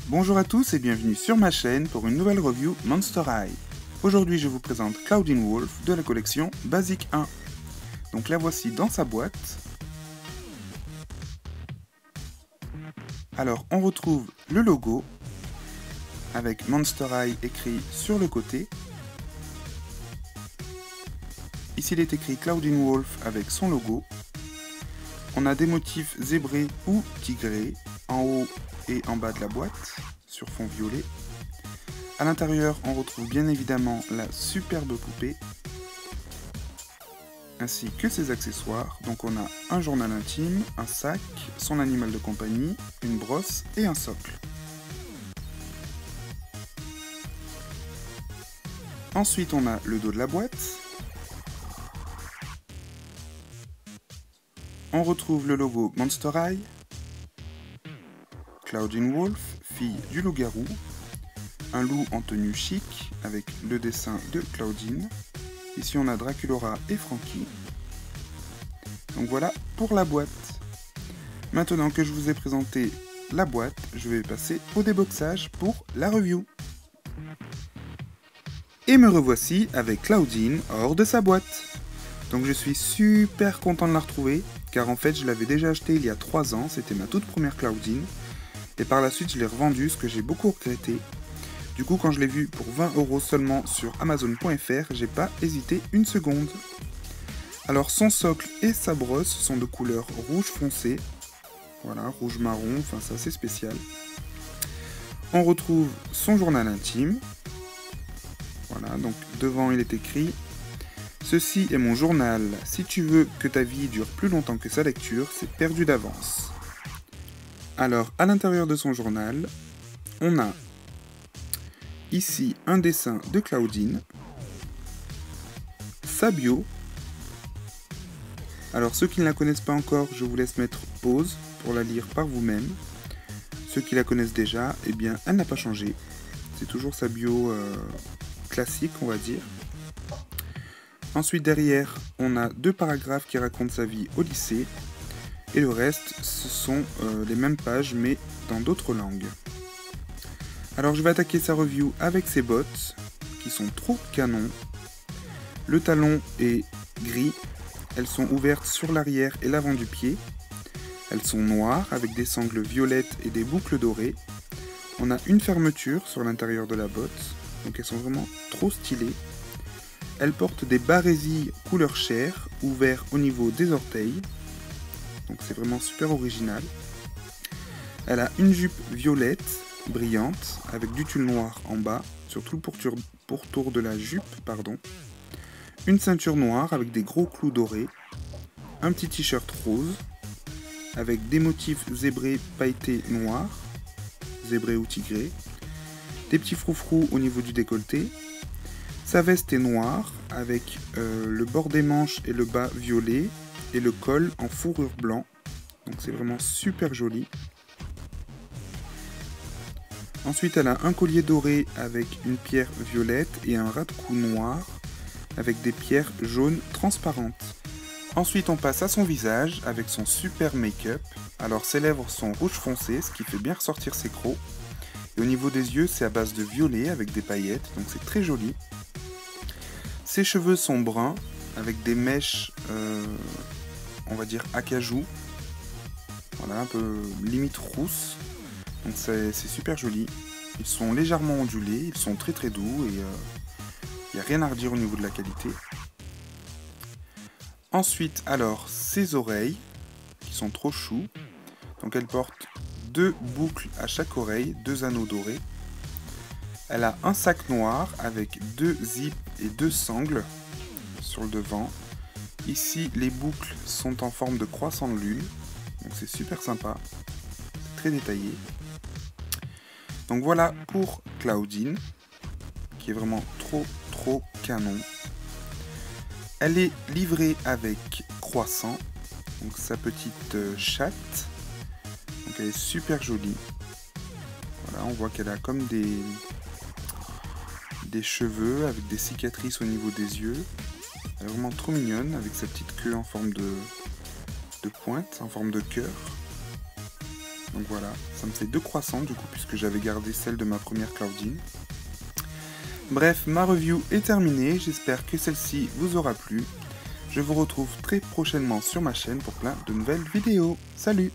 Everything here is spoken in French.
Bonjour à tous et bienvenue sur ma chaîne pour une nouvelle review Monster High. Aujourd'hui je vous présente Cloudin Wolf de la collection Basic 1. Donc la voici dans sa boîte. Alors on retrouve le logo avec Monster High écrit sur le côté. Ici il est écrit Cloudin Wolf avec son logo. On a des motifs zébrés ou tigrés en haut et en bas de la boîte sur fond violet. A l'intérieur, on retrouve bien évidemment la superbe poupée ainsi que ses accessoires. Donc on a un journal intime, un sac, son animal de compagnie, une brosse et un socle. Ensuite, on a le dos de la boîte. On retrouve le logo Monster High, Cloudin Wolf, fille du loup-garou, un loup en tenue chic avec le dessin de Cloudin. Ici on a Draculaura et Frankie. Donc voilà pour la boîte. Maintenant que je vous ai présenté la boîte, je vais passer au déboxage pour la review. Et me revoici avec Cloudin hors de sa boîte. Donc je suis super content de la retrouver, car en fait je l'avais déjà acheté il y a 3 ans, c'était ma toute première Cloudin. Et par la suite je l'ai revendue, ce que j'ai beaucoup regretté. Du coup quand je l'ai vue pour 20 € seulement sur Amazon.fr, j'ai pas hésité une seconde. Alors son socle et sa brosse sont de couleur rouge foncé. Voilà, rouge marron, enfin c'est assez spécial. On retrouve son journal intime. Voilà, donc devant il est écrit: ceci est mon journal, si tu veux que ta vie dure plus longtemps que sa lecture, c'est perdu d'avance. Alors, à l'intérieur de son journal, on a ici un dessin de Cloudin, sa bio. Alors, ceux qui ne la connaissent pas encore, je vous laisse mettre pause pour la lire par vous-même. Ceux qui la connaissent déjà, eh bien, elle n'a pas changé. C'est toujours sa bio classique, on va dire. Ensuite, derrière, on a 2 paragraphes qui racontent sa vie au lycée. Et le reste, ce sont les mêmes pages, mais dans d'autres langues. Alors, je vais attaquer sa review avec ses bottes, qui sont trop canon. Le talon est gris. Elles sont ouvertes sur l'arrière et l'avant du pied. Elles sont noires, avec des sangles violettes et des boucles dorées. On a une fermeture sur l'intérieur de la botte. Donc, elles sont vraiment trop stylées. Elle porte des barésilles couleur chair, ouverts au niveau des orteils. Donc c'est vraiment super original. Elle a une jupe violette, brillante, avec du tulle noir en bas, sur tout le pourtour de la jupe, pardon. Une ceinture noire avec des gros clous dorés. Un petit t-shirt rose, avec des motifs zébrés pailletés noirs, zébrés ou tigrés. Des petits froufrous au niveau du décolleté. Sa veste est noire, avec le bord des manches et le bas violet, et le col en fourrure blanc. Donc c'est vraiment super joli. Ensuite, elle a un collier doré avec une pierre violette et un ras de cou noir, avec des pierres jaunes transparentes. Ensuite, on passe à son visage, avec son super make-up. Alors ses lèvres sont rouge foncé, ce qui fait bien ressortir ses crocs. Et au niveau des yeux, c'est à base de violet, avec des paillettes, donc c'est très joli. Ses cheveux sont bruns, avec des mèches, on va dire acajou. Voilà, un peu limite rousse. Donc c'est super joli. Ils sont légèrement ondulés, ils sont très très doux et il n'y a rien à redire au niveau de la qualité. Ensuite, alors, ses oreilles, qui sont trop chou. Donc elle porte 2 boucles à chaque oreille, 2 anneaux dorés. Elle a un sac noir avec 2 zips et 2 sangles sur le devant. Ici, les boucles sont en forme de croissant de lune. Donc c'est super sympa. C'est très détaillé. Donc voilà pour Cloudin, qui est vraiment trop canon. Elle est livrée avec Croissant, donc sa petite chatte. Donc elle est super jolie. Voilà, on voit qu'elle a comme des cheveux avec des cicatrices au niveau des yeux. Elle est vraiment trop mignonne avec sa petite queue en forme de pointe, en forme de cœur. Donc voilà, ça me fait 2 croissants du coup, puisque j'avais gardé celle de ma première Claudine. Bref, ma review est terminée, j'espère que celle-ci vous aura plu. Je vous retrouve très prochainement sur ma chaîne pour plein de nouvelles vidéos. Salut!